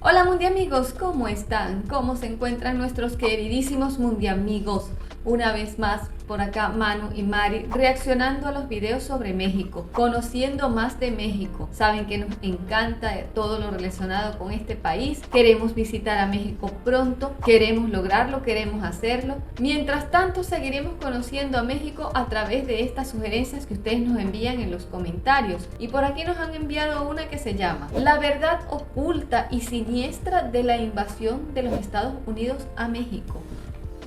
Hola mundiamigos, ¿cómo están? ¿Cómo se encuentran nuestros queridísimos mundiamigos? Una vez más, por acá Manu y Mari reaccionando a los videos sobre México, conociendo más de México. Saben que nos encanta todo lo relacionado con este país. Queremos visitar a México pronto, queremos lograrlo, queremos hacerlo. Mientras tanto, seguiremos conociendo a México a través de estas sugerencias que ustedes nos envían en los comentarios. Y por aquí nos han enviado una que se llama La verdad oculta y siniestra de la invasión de los Estados Unidos a México.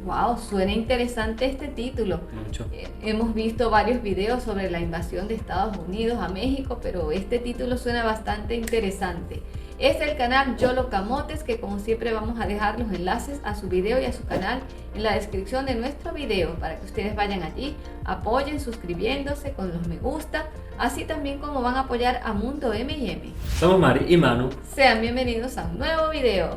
Wow, suena interesante este título. Mucho. Hemos visto varios videos sobre la invasión de Estados Unidos a México, pero este título suena bastante interesante. Es el canal Yolo Camotes, que como siempre vamos a dejar los enlaces a su video y a su canal en la descripción de nuestro video para que ustedes vayan allí, apoyen suscribiéndose con los me gusta, así también como van a apoyar a Mundo M&M. Somos Mari y Manu. Sean bienvenidos a un nuevo video.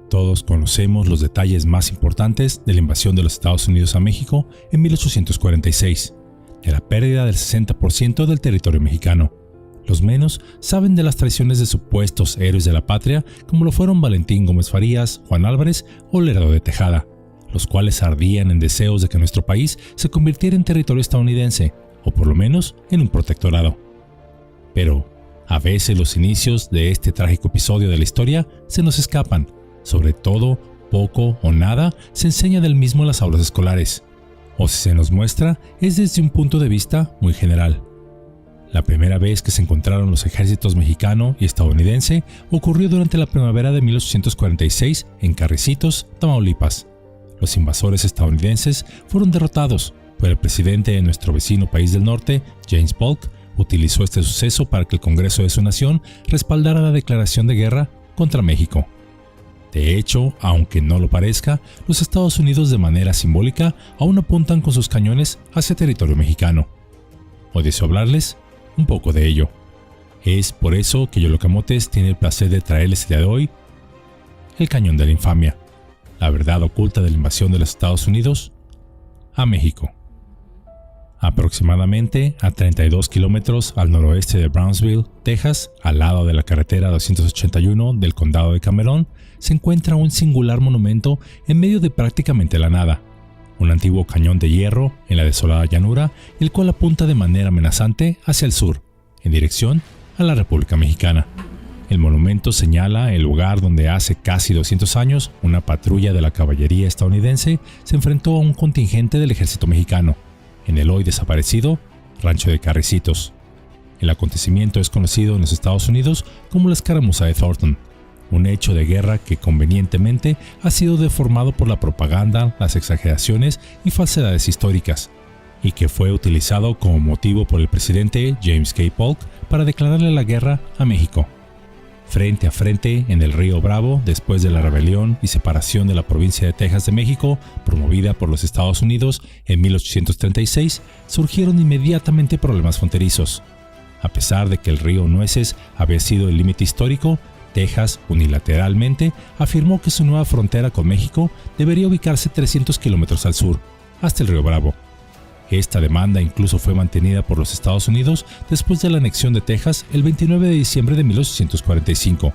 Todos conocemos los detalles más importantes de la invasión de los Estados Unidos a México en 1846, de la pérdida del 60% del territorio mexicano. Los menos saben de las traiciones de supuestos héroes de la patria como lo fueron Valentín Gómez Farías, Juan Álvarez o Lerdo de Tejada, los cuales ardían en deseos de que nuestro país se convirtiera en territorio estadounidense, o por lo menos en un protectorado. Pero, a veces los inicios de este trágico episodio de la historia se nos escapan. Sobre todo, poco o nada se enseña del mismo en las aulas escolares, o si se nos muestra es desde un punto de vista muy general. La primera vez que se encontraron los ejércitos mexicano y estadounidense ocurrió durante la primavera de 1846 en Carricitos, Tamaulipas. Los invasores estadounidenses fueron derrotados, pero el presidente de nuestro vecino país del norte, James Polk, utilizó este suceso para que el Congreso de su nación respaldara la declaración de guerra contra México. De hecho, aunque no lo parezca, los Estados Unidos de manera simbólica aún apuntan con sus cañones hacia territorio mexicano. Hoy deseo hablarles un poco de ello. Es por eso que Yolo Camotes tiene el placer de traerles el día de hoy el cañón de la infamia, la verdad oculta de la invasión de los Estados Unidos a México. Aproximadamente a 32 kilómetros al noroeste de Brownsville, Texas, al lado de la carretera 281 del condado de Cameron, se encuentra un singular monumento en medio de prácticamente la nada, un antiguo cañón de hierro en la desolada llanura, el cual apunta de manera amenazante hacia el sur, en dirección a la República Mexicana. El monumento señala el lugar donde hace casi 200 años una patrulla de la caballería estadounidense se enfrentó a un contingente del ejército mexicano, en el hoy desaparecido Rancho de Carricitos. El acontecimiento es conocido en los Estados Unidos como la escaramuza de Thornton, un hecho de guerra que convenientemente ha sido deformado por la propaganda, las exageraciones y falsedades históricas, y que fue utilizado como motivo por el presidente James K. Polk para declararle la guerra a México. Frente a frente en el río Bravo, después de la rebelión y separación de la provincia de Texas de México, promovida por los Estados Unidos en 1836, surgieron inmediatamente problemas fronterizos. A pesar de que el río Nueces había sido el límite histórico, Texas unilateralmente afirmó que su nueva frontera con México debería ubicarse 300 kilómetros al sur, hasta el río Bravo. Esta demanda incluso fue mantenida por los Estados Unidos después de la anexión de Texas el 29 de diciembre de 1845.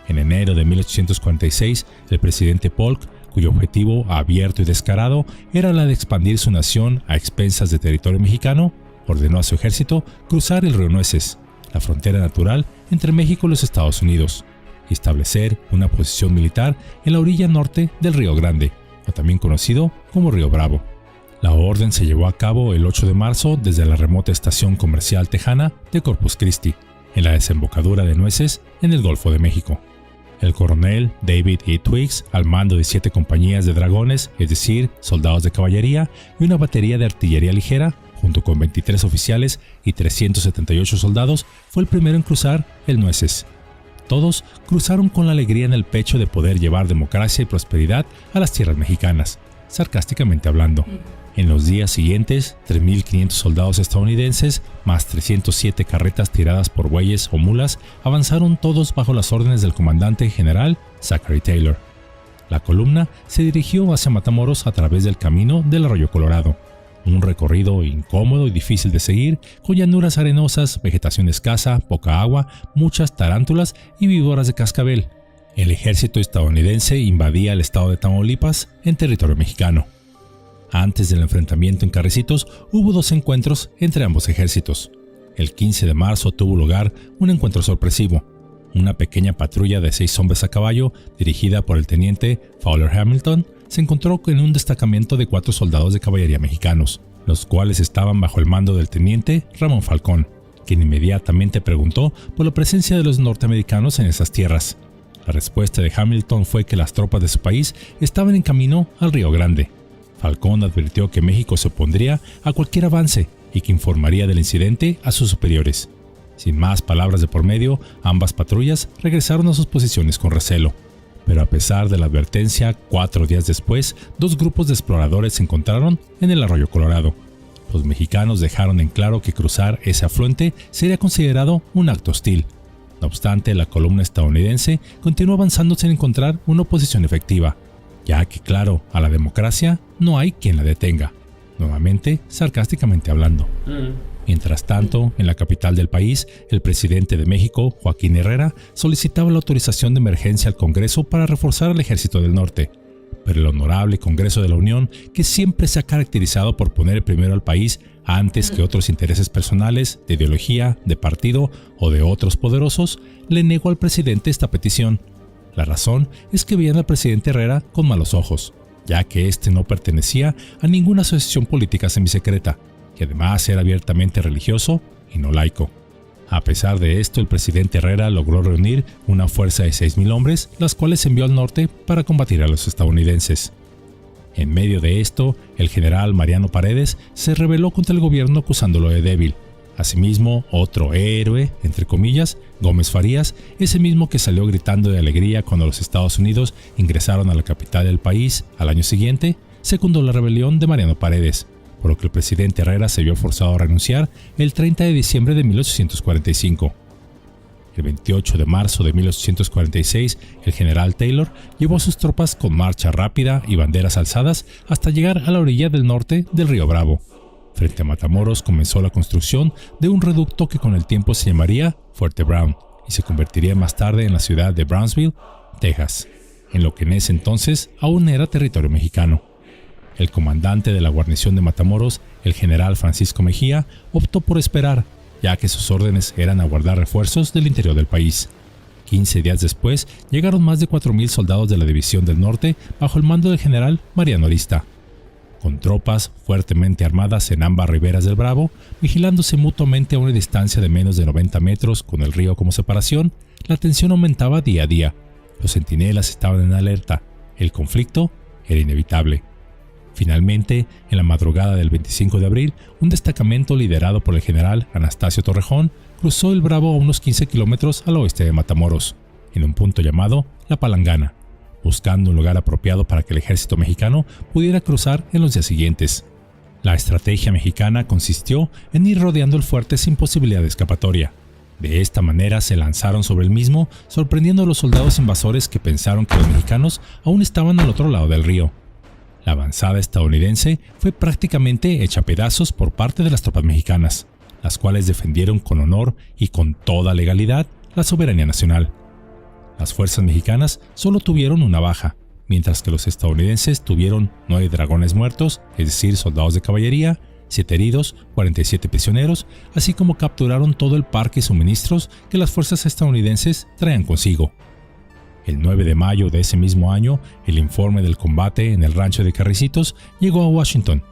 En enero de 1846, el presidente Polk, cuyo objetivo abierto y descarado era la de expandir su nación a expensas de territorio mexicano, ordenó a su ejército cruzar el río Nueces, la frontera natural entre México y los Estados Unidos, y establecer una posición militar en la orilla norte del Río Grande, o también conocido como Río Bravo. La orden se llevó a cabo el 8 de marzo desde la remota estación comercial tejana de Corpus Christi, en la desembocadura de Nueces en el Golfo de México. El coronel David E. Twiggs, al mando de 7 compañías de dragones, es decir, soldados de caballería, y una batería de artillería ligera, junto con 23 oficiales y 378 soldados, fue el primero en cruzar el Nueces. Todos cruzaron con la alegría en el pecho de poder llevar democracia y prosperidad a las tierras mexicanas, sarcásticamente hablando. En los días siguientes, 3.500 soldados estadounidenses, más 307 carretas tiradas por bueyes o mulas, avanzaron todos bajo las órdenes del comandante general Zachary Taylor. La columna se dirigió hacia Matamoros a través del camino del Arroyo Colorado. Un recorrido incómodo y difícil de seguir, con llanuras arenosas, vegetación escasa, poca agua, muchas tarántulas y víboras de cascabel. El ejército estadounidense invadía el estado de Tamaulipas en territorio mexicano. Antes del enfrentamiento en Carrecitos, hubo 2 encuentros entre ambos ejércitos. El 15 de marzo tuvo lugar un encuentro sorpresivo. Una pequeña patrulla de 6 hombres a caballo, dirigida por el teniente Fowler Hamilton, se encontró con un destacamento de 4 soldados de caballería mexicanos, los cuales estaban bajo el mando del teniente Ramón Falcón, quien inmediatamente preguntó por la presencia de los norteamericanos en esas tierras. La respuesta de Hamilton fue que las tropas de su país estaban en camino al Río Grande. Falcón advirtió que México se opondría a cualquier avance y que informaría del incidente a sus superiores. Sin más palabras de por medio, ambas patrullas regresaron a sus posiciones con recelo. Pero a pesar de la advertencia, 4 días después, 2 grupos de exploradores se encontraron en el arroyo Colorado. Los mexicanos dejaron en claro que cruzar ese afluente sería considerado un acto hostil. No obstante, la columna estadounidense continuó avanzando sin encontrar una oposición efectiva, ya que, claro, a la democracia no hay quien la detenga. Nuevamente, sarcásticamente hablando. Mientras tanto, en la capital del país, el presidente de México, Joaquín Herrera, solicitaba la autorización de emergencia al Congreso para reforzar al Ejército del Norte. Pero el honorable Congreso de la Unión, que siempre se ha caracterizado por poner primero al país antes que otros intereses personales, de ideología, de partido o de otros poderosos, le negó al presidente esta petición. La razón es que veían al presidente Herrera con malos ojos, ya que este no pertenecía a ninguna asociación política semisecreta, que además era abiertamente religioso y no laico. A pesar de esto, el presidente Herrera logró reunir una fuerza de 6,000 hombres, las cuales envió al norte para combatir a los estadounidenses. En medio de esto, el general Mariano Paredes se rebeló contra el gobierno acusándolo de débil. Asimismo, otro héroe, entre comillas, Gómez Farías, ese mismo que salió gritando de alegría cuando los Estados Unidos ingresaron a la capital del país al año siguiente, secundó la rebelión de Mariano Paredes, por lo que el presidente Herrera se vio forzado a renunciar el 30 de diciembre de 1845. El 28 de marzo de 1846, el general Taylor llevó a sus tropas con marcha rápida y banderas alzadas hasta llegar a la orilla del norte del río Bravo. Frente a Matamoros comenzó la construcción de un reducto que con el tiempo se llamaría Fuerte Brown y se convertiría más tarde en la ciudad de Brownsville, Texas, en lo que en ese entonces aún era territorio mexicano. El comandante de la guarnición de Matamoros, el general Francisco Mejía, optó por esperar, ya que sus órdenes eran aguardar refuerzos del interior del país. 15 días después, llegaron más de 4,000 soldados de la División del Norte bajo el mando del general Mariano Arista, con tropas fuertemente armadas en ambas riberas del Bravo, vigilándose mutuamente a una distancia de menos de 90 metros con el río como separación. La tensión aumentaba día a día. Los centinelas estaban en alerta. El conflicto era inevitable. Finalmente, en la madrugada del 25 de abril, un destacamento liderado por el general Anastasio Torrejón cruzó el Bravo a unos 15 kilómetros al oeste de Matamoros, en un punto llamado La Palangana, buscando un lugar apropiado para que el ejército mexicano pudiera cruzar en los días siguientes. La estrategia mexicana consistió en ir rodeando el fuerte sin posibilidad de escapatoria. De esta manera se lanzaron sobre el mismo, sorprendiendo a los soldados invasores que pensaron que los mexicanos aún estaban al otro lado del río. La avanzada estadounidense fue prácticamente hecha a pedazos por parte de las tropas mexicanas, las cuales defendieron con honor y con toda legalidad la soberanía nacional. Las fuerzas mexicanas solo tuvieron una baja, mientras que los estadounidenses tuvieron 9 dragones muertos, es decir, soldados de caballería, 7 heridos, 47 prisioneros, así como capturaron todo el parque y suministros que las fuerzas estadounidenses traían consigo. El 9 de mayo de ese mismo año, el informe del combate en el rancho de Carrecitos llegó a Washington.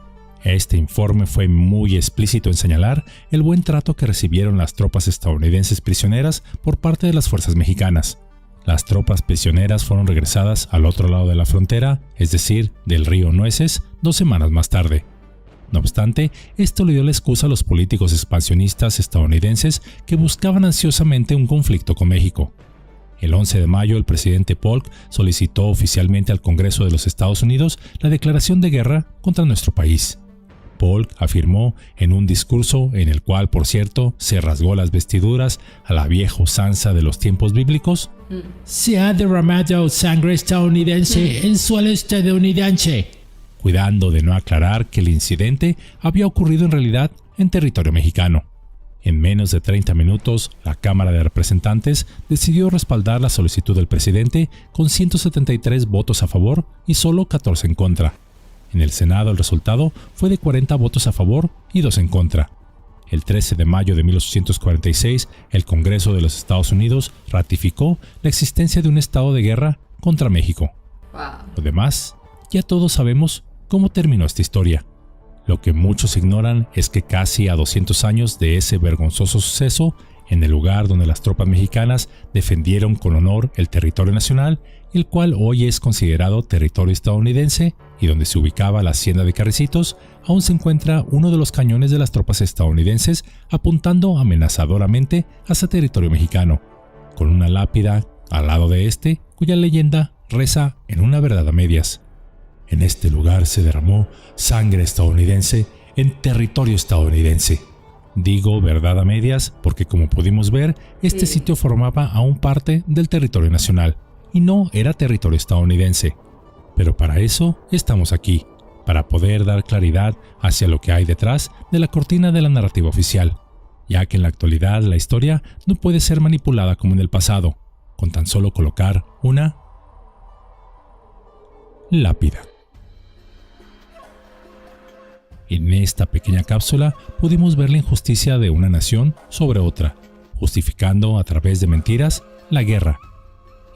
Este informe fue muy explícito en señalar el buen trato que recibieron las tropas estadounidenses prisioneras por parte de las fuerzas mexicanas. Las tropas prisioneras fueron regresadas al otro lado de la frontera, es decir, del río Nueces, 2 semanas más tarde. No obstante, esto le dio la excusa a los políticos expansionistas estadounidenses que buscaban ansiosamente un conflicto con México. El 11 de mayo, el presidente Polk solicitó oficialmente al Congreso de los Estados Unidos la declaración de guerra contra nuestro país. Polk afirmó en un discurso en el cual, por cierto, se rasgó las vestiduras a la vieja usanza de los tiempos bíblicos: se ha derramado sangre estadounidense en suelo estadounidense. cuidando de no aclarar que el incidente había ocurrido en realidad en territorio mexicano. En menos de 30 minutos, la Cámara de Representantes decidió respaldar la solicitud del presidente con 173 votos a favor y solo 14 en contra. En el Senado el resultado fue de 40 votos a favor y 2 en contra. El 13 de mayo de 1846, el Congreso de los Estados Unidos ratificó la existencia de un estado de guerra contra México. Wow. Lo demás, ya todos sabemos cómo terminó esta historia. Lo que muchos ignoran es que casi a 200 años de ese vergonzoso suceso, en el lugar donde las tropas mexicanas defendieron con honor el territorio nacional, el cual hoy es considerado territorio estadounidense y donde se ubicaba la hacienda de Carricitos, aún se encuentra uno de los cañones de las tropas estadounidenses apuntando amenazadoramente hacia territorio mexicano, con una lápida al lado de este, cuya leyenda reza en una verdad a medias: en este lugar se derramó sangre estadounidense en territorio estadounidense. Digo verdad a medias porque, como pudimos ver, este sitio formaba aún parte del territorio nacional y no era territorio estadounidense. Pero para eso estamos aquí, para poder dar claridad hacia lo que hay detrás de la cortina de la narrativa oficial, ya que en la actualidad la historia no puede ser manipulada como en el pasado, con tan solo colocar una lápida. En esta pequeña cápsula pudimos ver la injusticia de una nación sobre otra, justificando a través de mentiras la guerra.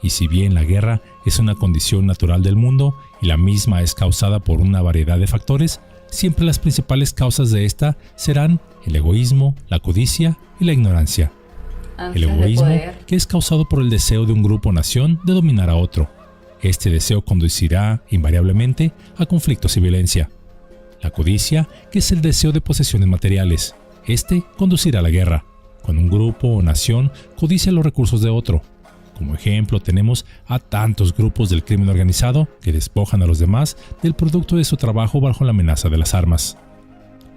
Y si bien la guerra es una condición natural del mundo y la misma es causada por una variedad de factores, siempre las principales causas de esta serán el egoísmo, la codicia y la ignorancia. El egoísmo, que es causado por el deseo de un grupo o nación de dominar a otro. Este deseo conducirá invariablemente a conflictos y violencia. La codicia, que es el deseo de posesiones materiales. Este conducirá a la guerra, cuando un grupo o nación codicia los recursos de otro. Como ejemplo tenemos a tantos grupos del crimen organizado que despojan a los demás del producto de su trabajo bajo la amenaza de las armas.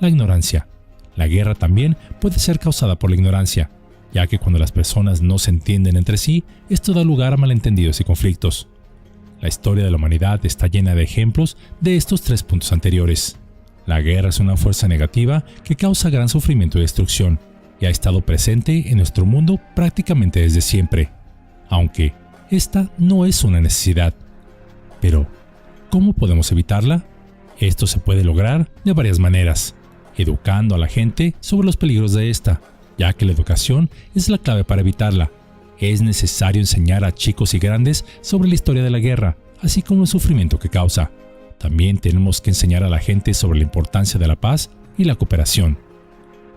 La ignorancia. La guerra también puede ser causada por la ignorancia, ya que cuando las personas no se entienden entre sí, esto da lugar a malentendidos y conflictos. La historia de la humanidad está llena de ejemplos de estos 3 puntos anteriores. La guerra es una fuerza negativa que causa gran sufrimiento y destrucción, y ha estado presente en nuestro mundo prácticamente desde siempre, aunque esta no es una necesidad. Pero, ¿cómo podemos evitarla? Esto se puede lograr de varias maneras, educando a la gente sobre los peligros de esta, ya que la educación es la clave para evitarla. Es necesario enseñar a chicos y grandes sobre la historia de la guerra, así como el sufrimiento que causa. También tenemos que enseñar a la gente sobre la importancia de la paz y la cooperación,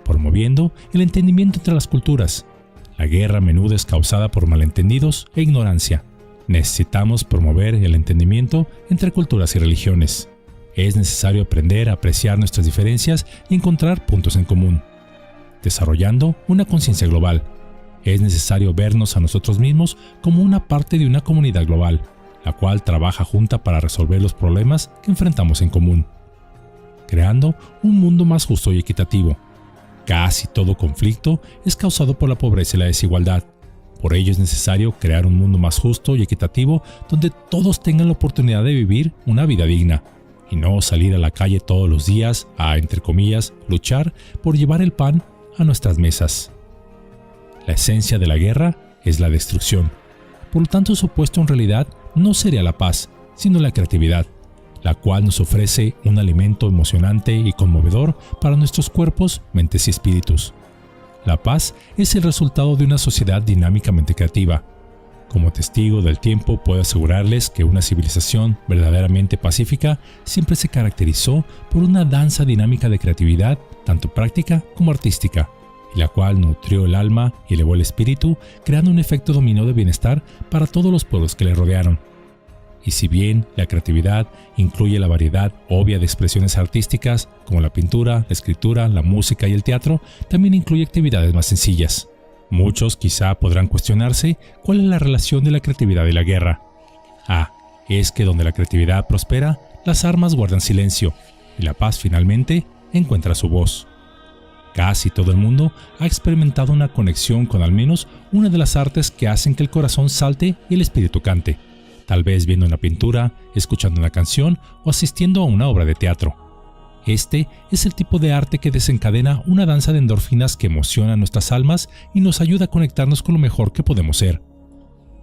promoviendo el entendimiento entre las culturas. La guerra a menudo es causada por malentendidos e ignorancia. Necesitamos promover el entendimiento entre culturas y religiones. Es necesario aprender a apreciar nuestras diferencias y encontrar puntos en común, desarrollando una conciencia global. Es necesario vernos a nosotros mismos como una parte de una comunidad global, la cual trabaja junta para resolver los problemas que enfrentamos en común, creando un mundo más justo y equitativo. Casi todo conflicto es causado por la pobreza y la desigualdad. Por ello es necesario crear un mundo más justo y equitativo donde todos tengan la oportunidad de vivir una vida digna, y no salir a la calle todos los días a, entre comillas, luchar por llevar el pan a nuestras mesas. La esencia de la guerra es la destrucción. Por lo tanto, su opuesto en realidad no sería la paz, sino la creatividad, la cual nos ofrece un alimento emocionante y conmovedor para nuestros cuerpos, mentes y espíritus. La paz es el resultado de una sociedad dinámicamente creativa. Como testigo del tiempo, puedo asegurarles que una civilización verdaderamente pacífica siempre se caracterizó por una danza dinámica de creatividad, tanto práctica como artística, y la cual nutrió el alma y elevó el espíritu, creando un efecto dominó de bienestar para todos los pueblos que le rodearon. Y si bien la creatividad incluye la variedad obvia de expresiones artísticas, como la pintura, la escritura, la música y el teatro, también incluye actividades más sencillas. Muchos quizá podrán cuestionarse cuál es la relación de la creatividad y la guerra. Es que donde la creatividad prospera, las armas guardan silencio, y la paz finalmente encuentra su voz. Casi todo el mundo ha experimentado una conexión con al menos una de las artes que hacen que el corazón salte y el espíritu cante. tal vez viendo una pintura, escuchando una canción o asistiendo a una obra de teatro. Este es el tipo de arte que desencadena una danza de endorfinas que emociona nuestras almas y nos ayuda a conectarnos con lo mejor que podemos ser.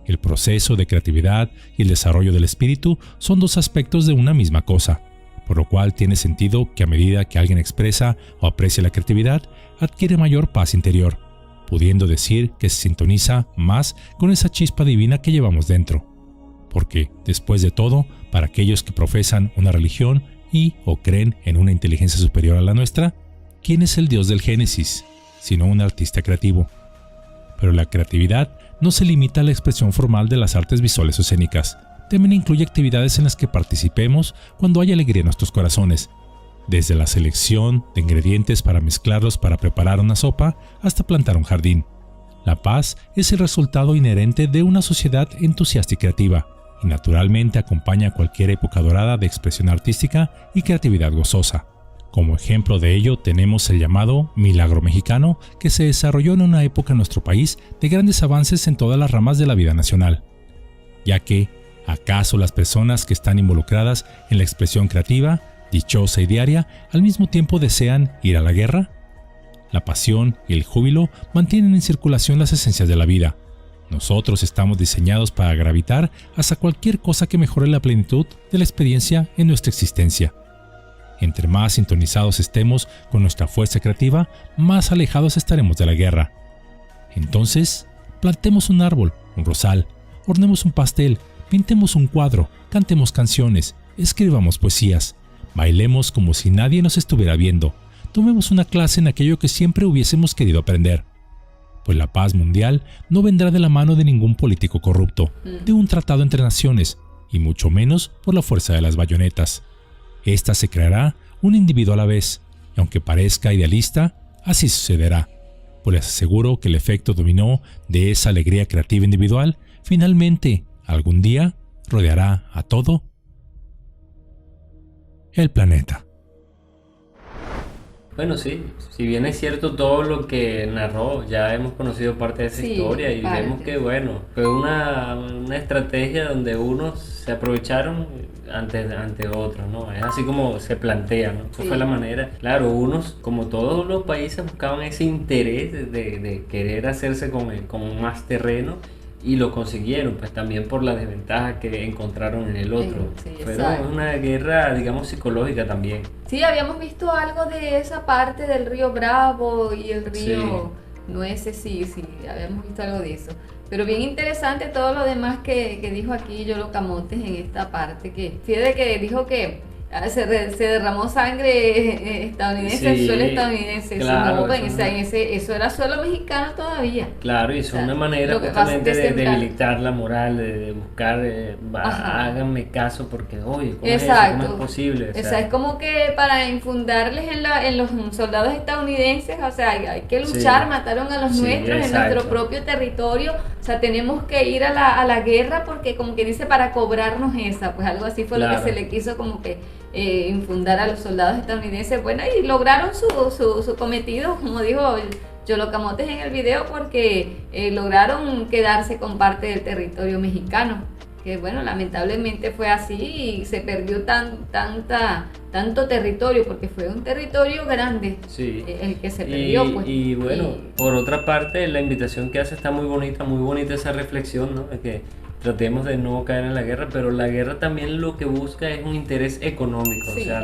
El proceso de creatividad y el desarrollo del espíritu son dos aspectos de una misma cosa, por lo cual tiene sentido que a medida que alguien expresa o aprecia la creatividad, adquiere mayor paz interior, pudiendo decir que se sintoniza más con esa chispa divina que llevamos dentro. Porque, después de todo, para aquellos que profesan una religión y o creen en una inteligencia superior a la nuestra, ¿quién es el Dios del Génesis, sino un artista creativo? Pero la creatividad no se limita a la expresión formal de las artes visuales o escénicas, también incluye actividades en las que participemos cuando hay alegría en nuestros corazones, desde la selección de ingredientes para mezclarlos para preparar una sopa hasta plantar un jardín. La paz es el resultado inherente de una sociedad entusiasta y creativa, y naturalmente acompaña cualquier época dorada de expresión artística y creatividad gozosa. Como ejemplo de ello tenemos el llamado Milagro Mexicano, que se desarrolló en una época en nuestro país de grandes avances en todas las ramas de la vida nacional. Ya que, ¿acaso las personas que están involucradas en la expresión creativa, dichosa y diaria, al mismo tiempo desean ir a la guerra? La pasión y el júbilo mantienen en circulación las esencias de la vida. Nosotros estamos diseñados para gravitar hacia cualquier cosa que mejore la plenitud de la experiencia en nuestra existencia. Entre más sintonizados estemos con nuestra fuerza creativa, más alejados estaremos de la guerra. Entonces, plantemos un árbol, un rosal, hornemos un pastel, pintemos un cuadro, cantemos canciones, escribamos poesías, bailemos como si nadie nos estuviera viendo, tomemos una clase en aquello que siempre hubiésemos querido aprender. Pues la paz mundial no vendrá de la mano de ningún político corrupto, de un tratado entre naciones, y mucho menos por la fuerza de las bayonetas. Esta se creará un individuo a la vez, y aunque parezca idealista, así sucederá. Pues les aseguro que el efecto dominó de esa alegría creativa individual, finalmente, algún día, rodeará a todo el planeta. Bueno, sí, si bien es cierto todo lo que narró, ya hemos conocido parte de esa historia y vemos que, bueno, fue una estrategia donde unos se aprovecharon ante otros, ¿no? Es así como se plantea, ¿no? Esa fue la manera. Claro, unos, como todos los países, buscaban ese interés de querer hacerse con más terreno. Y lo consiguieron, pues también por la desventaja que encontraron en el otro. Pero es una guerra, digamos, psicológica también. Sí, habíamos visto algo de esa parte del río Bravo y el río Nueces, sí, habíamos visto algo de eso. Pero bien interesante todo lo demás que dijo aquí Yolo Camotes en esta parte, que fíjate que dijo que se derramó sangre estadounidense, el suelo estadounidense, claro, eso era suelo mexicano todavía. Claro, y es una manera justamente de debilitar la moral, de buscar, háganme caso porque, oye, ¿cómo es eso? ¿Cómo es posible? O sea, es como que para infundarles en los soldados estadounidenses, o sea, hay que luchar, mataron a los nuestros en nuestro propio territorio, o sea, tenemos que ir a la guerra porque, como que dice, para cobrarnos esa, pues algo así fue lo que se le quiso como que infundar a los soldados estadounidenses. Bueno, y lograron su cometido, como dijo Yolo Camotes en el video, porque lograron quedarse con parte del territorio mexicano, que bueno, lamentablemente fue así y se perdió tanto territorio, porque fue un territorio grande el que se perdió. Pues. Y bueno, por otra parte, la invitación que hace está muy bonita esa reflexión, ¿no? De que tratemos de no caer en la guerra, pero la guerra también lo que busca es un interés económico, o sea,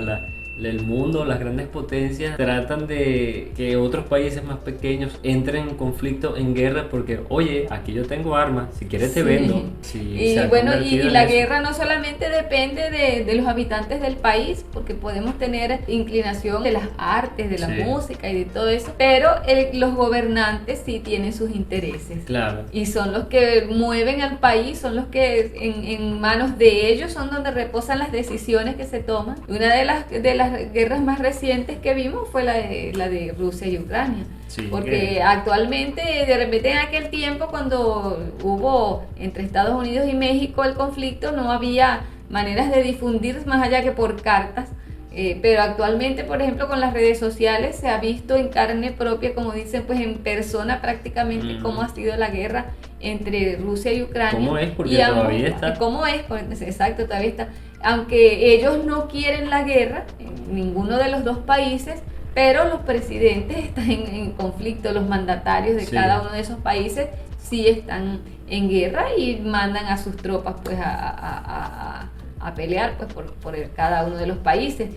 el mundo, las grandes potencias tratan de que otros países más pequeños entren en conflicto, en guerra, porque oye, aquí yo tengo armas, si quieres te vendo. Y bueno, y la guerra no solamente depende de los habitantes del país, porque podemos tener inclinación de las artes, de la música y de todo eso, pero los gobernantes sí tienen sus intereses. Claro. Y son los que mueven al país, son los que en manos de ellos son donde reposan las decisiones que se toman. Una de las guerras más recientes que vimos fue la de Rusia y Ucrania, porque actualmente, de repente en aquel tiempo cuando hubo entre Estados Unidos y México el conflicto, no había maneras de difundir más allá que por cartas Pero actualmente, por ejemplo, con las redes sociales se ha visto en carne propia, como dicen, pues en persona prácticamente cómo ha sido la guerra entre Rusia y Ucrania. ¿Cómo es? Porque todavía está. ¿Cómo es? Exacto, todavía está. Aunque ellos no quieren la guerra, en ninguno de los dos países, pero los presidentes están en conflicto, los mandatarios de cada uno de esos países sí están en guerra y mandan a sus tropas pues a pelear pues por cada uno de los países.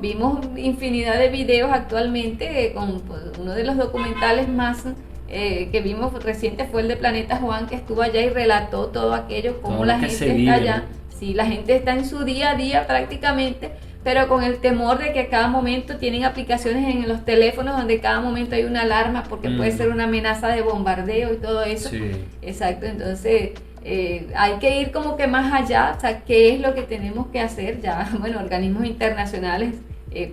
Vimos infinidad de videos actualmente con uno de los documentales más que vimos reciente fue el de Planeta Juan, que estuvo allá y relató todo aquello, cómo la gente está allá. Sí, la gente está en su día a día prácticamente, pero con el temor de que a cada momento tienen aplicaciones en los teléfonos donde cada momento hay una alarma porque puede ser una amenaza de bombardeo y todo eso. Sí. Exacto, entonces hay que ir como que más allá, o sea, ¿qué es lo que tenemos que hacer? Ya, bueno, organismos internacionales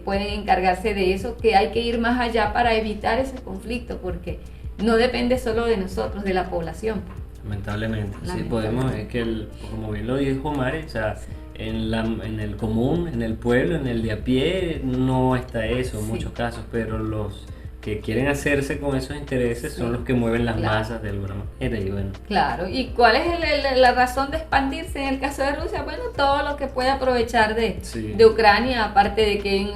pueden encargarse de eso, que hay que ir más allá para evitar ese conflicto, porque no depende solo de nosotros, de la población. Lamentablemente, sí podemos, es que como bien lo dijo Mari, o sea, en el común, en el pueblo, en el de a pie, no está eso en muchos casos, pero los que quieren hacerse con esos intereses son los que mueven las masas de alguna manera. Y bueno. Claro, ¿y cuál es la razón de expandirse en el caso de Rusia? Bueno, todo lo que puede aprovechar de Ucrania, aparte de que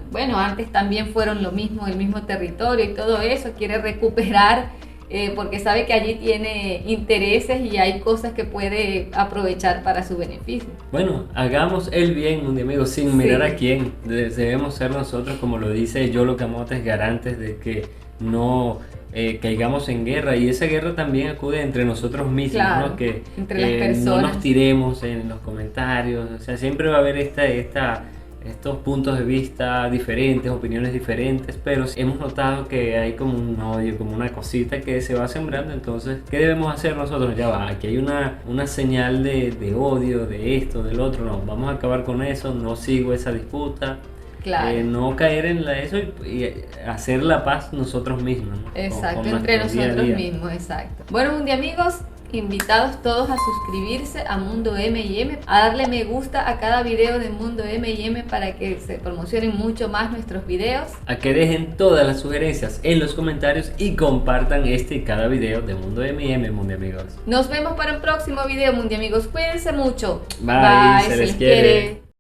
bueno, antes también fueron lo mismo, el mismo territorio y todo eso, quiere recuperar porque sabe que allí tiene intereses y hay cosas que puede aprovechar para su beneficio. Bueno, hagamos el bien, un amigo, sin mirar a quién. Debemos ser nosotros, como lo dice Yolo Camotes, garantes de que no caigamos en guerra, y esa guerra también acude entre nosotros mismos, claro, ¿no? Que entre las personas. No nos tiremos en los comentarios, o sea, siempre va a haber estos puntos de vista diferentes, opiniones diferentes, pero hemos notado que hay como un odio, como una cosita que se va sembrando. Entonces, ¿qué debemos hacer nosotros? Ya va, aquí hay una señal de odio, de esto, del otro, no, vamos a acabar con eso, no sigo esa disputa. Claro. No caer en eso y hacer la paz nosotros mismos, ¿no? Exacto, con entre nosotros mismos, exacto. Bueno, un día, amigos, invitados todos a suscribirse a Mundo M&M, a darle me gusta a cada video de Mundo M&M para que se promocionen mucho más nuestros videos. A que dejen todas las sugerencias en los comentarios y compartan este y cada video de Mundo M&M, Mundo Amigos. Nos vemos para un próximo video, Mundo Amigos. Cuídense mucho. Bye, se les quiere.